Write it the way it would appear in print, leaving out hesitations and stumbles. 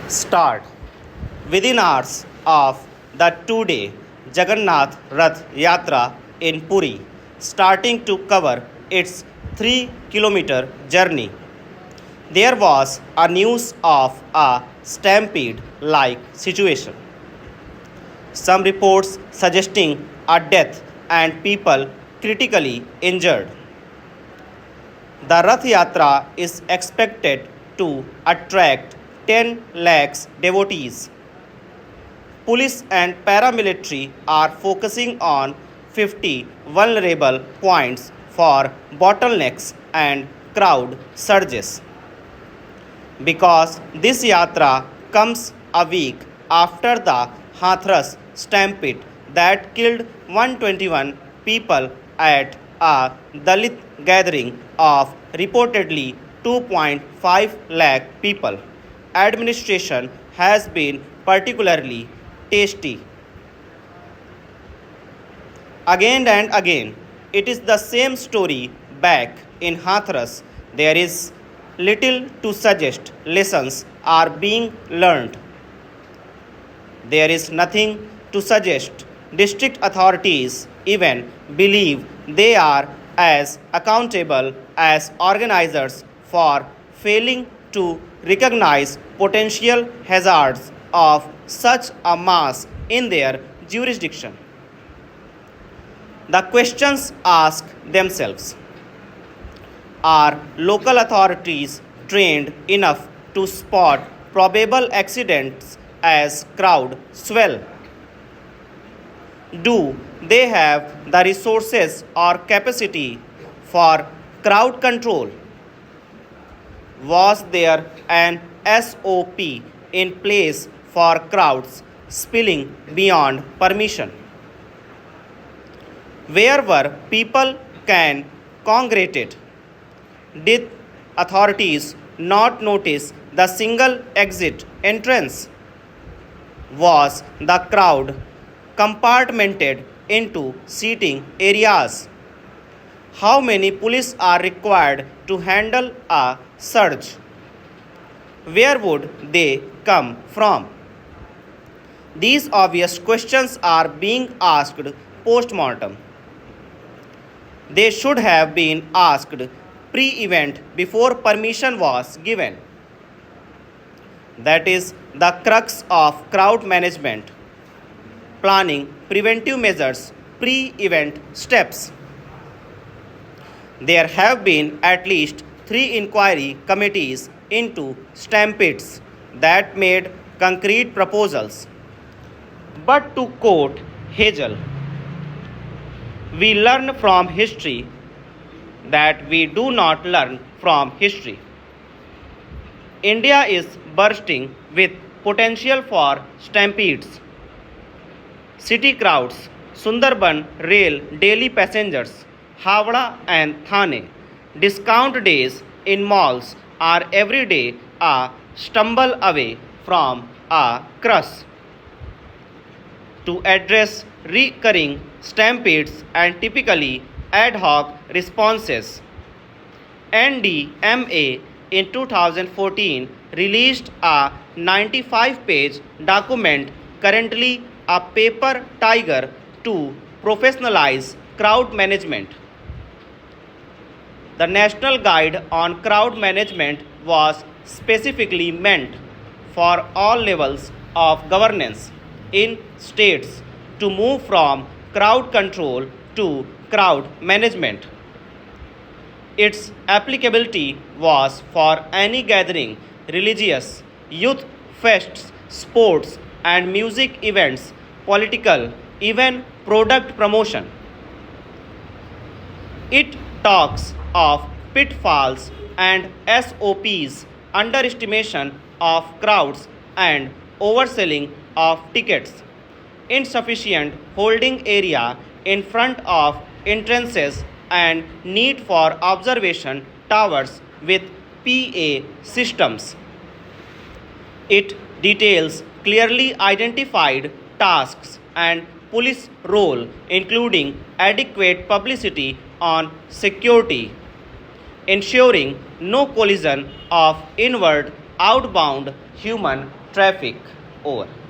start within hours of the 2 day Jagannath Rath Yatra in Puri, starting to cover its 3 kilometer journey. There was a news of a stampede like situation. Some reports suggesting a death and people critically injured. The Rath Yatra is expected to attract 10 lakhs devotees. Police and paramilitary are focusing on 50 vulnerable points for bottlenecks and crowd surges. Because this yatra comes a week after the Hathras stampede that killed 121 people at a Dalit gathering of reportedly 2.5 lakh people. Administration has been particularly tasty. Again and again, it is the same story back in Hathras. There is little to suggest lessons are being learned. There is nothing to suggest district authorities even believe they are as accountable as organizers for failing to recognize potential hazards of such a mass in their jurisdiction. The questions ask themselves: are local authorities trained enough to spot probable accidents as crowd swell? Do they have the resources or capacity for crowd control? Was there an SOP in place for crowds spilling beyond permission? Where were people can congregate? Did authorities not notice the single exit entrance? Was the crowd compartmented into seating areas? How many police are required to handle a surge? Where would they come from? These obvious questions are being asked post mortem. They should have been asked pre event before permission was given. That is the crux of crowd management: planning preventive measures, pre event steps. There have been at least 3 inquiry committees into stampedes that made concrete proposals. But to quote Hegel, we learn from history that we do not learn from history. India is bursting with potential for stampedes. City crowds, Sundarban rail daily passengers, Howrah and Thane, discount days in malls are every day a stumble away from a crush. To address recurring stampedes and typically ad hoc responses, NDMA in 2014 released a 95-page document, currently a paper tiger, to professionalize crowd management. The National Guide on Crowd Management was specifically meant for all levels of governance in states to move from crowd control to crowd management. Its applicability was for any gathering, religious, youth fests, sports and music events, political, even product promotion. It talks of pitfalls and SOPs, underestimation of crowds and overselling of tickets, insufficient holding area in front of entrances, and need for observation towers with PA systems. It details clearly identified tasks and police role, including adequate publicity on security, ensuring no collision of inward outbound human traffic. Over.